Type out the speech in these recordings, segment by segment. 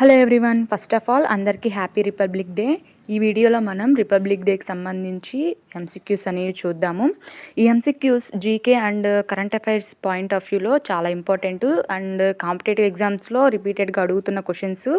Hello everyone, first of all అందరికీ happy republic day. ఈ వీడియోలో మనం రిపబ్లిక్ డేకి సంబంధించి ఎంసీక్యూస్ అనేవి చూద్దాము. ఈ MCQs GK and current affairs point of వ్యూలో చాలా ఇంపార్టెంట్ అండ్ కాంపిటేటివ్ ఎగ్జామ్స్లో రిపీటెడ్గా అడుగుతున్న క్వశ్చన్స్.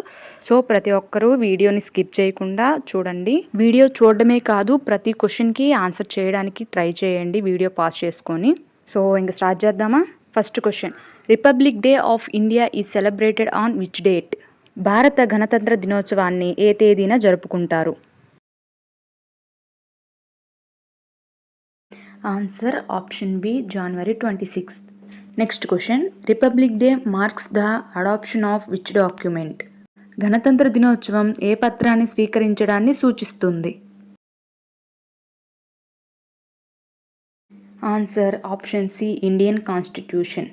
సో ప్రతి ఒక్కరూ వీడియోని స్కిప్ చేయకుండా చూడండి. వీడియో చూడడమే కాదు, ప్రతి క్వశ్చన్కి ఆన్సర్ చేయడానికి ట్రై చేయండి వీడియో పాస్ చేసుకొని. సో ఇంకా స్టార్ట్ చేద్దామా? First question, republic day of India is celebrated on which date? భారత గణతంత్ర దినోత్సవాన్ని ఏ తేదీన జరుపుకుంటారు? ఆన్సర్ ఆప్షన్ బి, జనవరి 26. Next question, republic day marks the adoption of which document? గణతంత్ర దినోత్సవం ఏ పత్రాన్ని స్వీకరించడాన్ని సూచిస్తుంది? Answer option C, Indian constitution.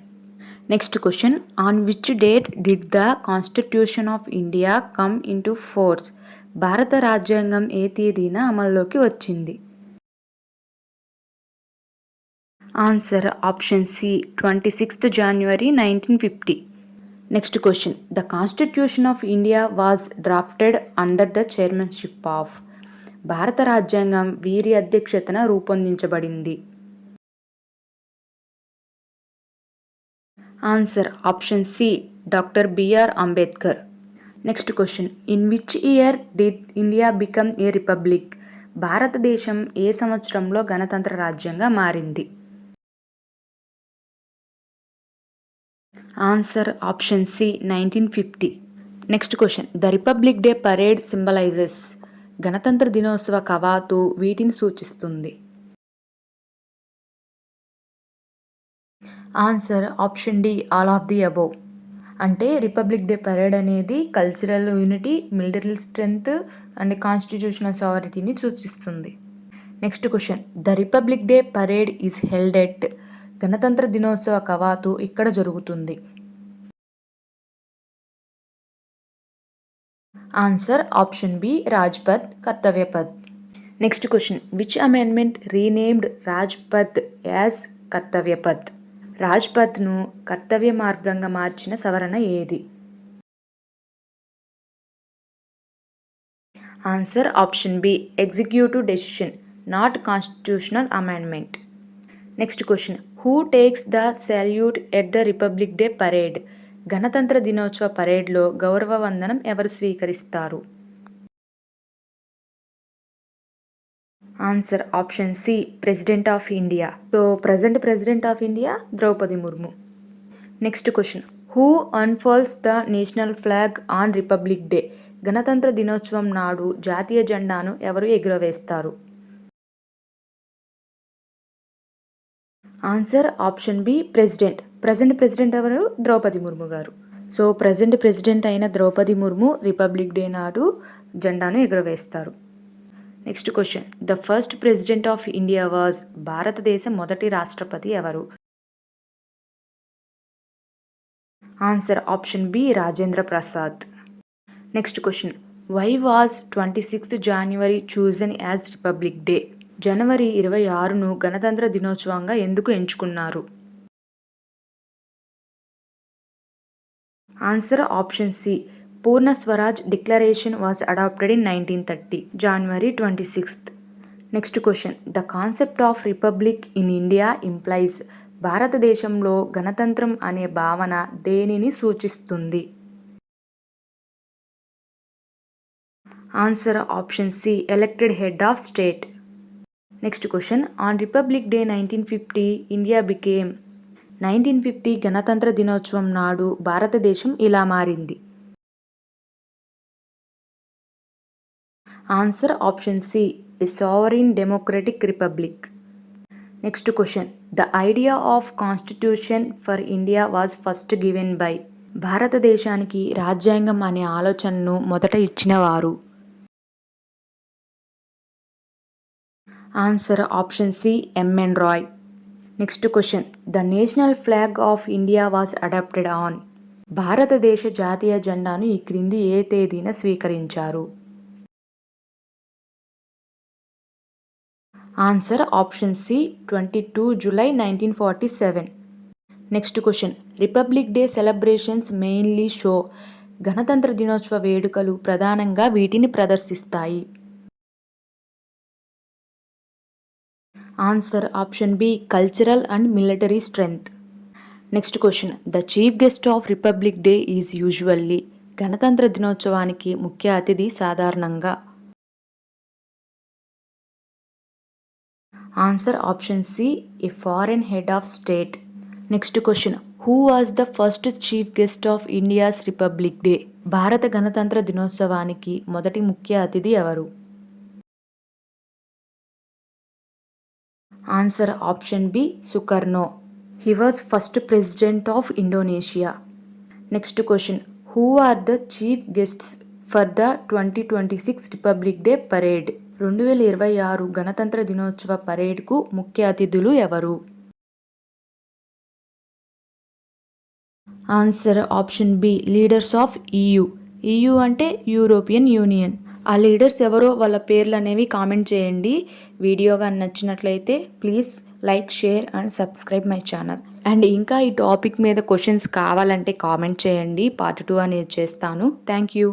Next question, on which date did the constitution of India come into force? భారత రాజ్యాంగం ఏ తేదీన అమల్లోకి వచ్చింది? Answer option C, 26th January 1950. Next question, the constitution of India was drafted under the chairmanship of? భారత రాజ్యాంగం వీరి అధ్యక్షతన రూపొందించబడింది. Answer option C, doctor BR Ambedkar. Next question, in which year did India become a republic? భారతదేశం ఏ సంవత్సరంలో గణతంత్ర రాజ్యంగా మారింది? Answer option C, 1950. Next question, the republic day parade symbolises? గణతంత్ర దినోత్సవ కవాతు వీటిని సూచిస్తుంది? Answer option D, all of the above. అంటే రిపబ్లిక్ డే పరేడ్ అనేది cultural unity, military strength and constitutional సావరిటీని సూచిస్తుంది. Next question, the republic day parade is held at? గణతంత్ర దినోత్సవ కవాతు ఇక్కడ జరుగుతుంది. Answer option B, Rajpath, Kartavya Path. Next question, which amendment renamed Rajpath as Kartavya Path? రాజ్పథ్ను కర్తవ్య మార్గంగా మార్చిన సవరణ ఏది? Answer option B, executive decision, not constitutional amendment. Next question, who takes the salute at the republic day parade? గణతంత్ర దినోత్సవ పరేడ్లో గౌరవ వందనం ఎవరు స్వీకరిస్తారు? Answer option C, president of India. So present president of India Droupadi Murmu. Next question, who unfolds the national flag on republic Day? గణతంత్ర దినోత్సవం నాడు జాతీయ జెండాను ఎవరు ఎగురవేస్తారు? Answer option B, president. Present president ఎవరు? ద్రౌపది ముర్ము గారు. సో ప్రజెంట్ ప్రెసిడెంట్ అయిన ద్రౌపది ముర్ము రిపబ్లిక్ డే నాడు జెండాను ఎగురవేస్తారు. Next question, the first president of India was? భారతదేశ మొదటి రాష్ట్రపతి ఎవరు? Answer option B, Rajendra Prasad. Next question, why was 26th January chosen as Republic Day? జనవరి 26ను గణతంత్ర దినోత్సవంగా ఎందుకు ఎంచుకున్నారు? Answer option C, Purna Swaraj declaration was adopted in 1930, January 26th. Next question, the concept of republic in India implies? భారతదేశంలో గణతంత్రం అనే భావన దేనిని సూచిస్తుంది? Answer option C, elected head of state. Next question, on republic day 1950 India became? 1950 గణతంత్ర దినోత్సవం నాడు భారతదేశం ఇలా మారింది. Answer option C, a sovereign democratic republic. Next question, the idea of constitution for India was first given by? భారతదేశానికి రాజ్యాంగం అనే ఆలోచనను మొదట ఇచ్చిన వారు? Answer option C, MN Roy. Next question, the national flag of India was adopted on? భారతదేశ జాతీయ జెండాను ఈ క్రింది ఏ తేదీన స్వీకరించారు? Answer option C, 22 July 1947. Next question, republic day celebrations mainly show? గణతంత్ర దినోత్సవ వేడుకలు ప్రధానంగా వీటిని ప్రదర్శిస్తాయి. Answer option B cultural and military strength. Next question, the chief guest of republic day is usually. గణతంత్ర దినోత్సవానికి ముఖ్య అతిథి సాధారణంగా. Answer option C a foreign head of state. Next question, who was the first chief guest of India's republic day. భారత గణతంత్ర దినోత్సవానికి మొదటి ముఖ్య అతిథి ఎవరు? Answer option B Sukarno. He was first president of Indonesia. Next question, who are the chief guests for the 2026 republic day పరేడ్. 2026 గణతంత్ర దినోత్సవ పరేడ్కు ముఖ్య అతిథులు ఎవరు? Answer option B leaders of EU. EU అంటే యూరోపియన్ యూనియన్. ఆ లీడర్స్ ఎవరో వాళ్ళ పేర్లు అనేవి కామెంట్ చేయండి. వీడియో కానీ నచ్చినట్లయితే please like, share and subscribe my channel. And ఇంకా ఈ టాపిక్ మీద క్వశ్చన్స్ కావాలంటే కామెంట్ చేయండి. పార్ట్ 2 అనేది చేస్తాను. Thank you.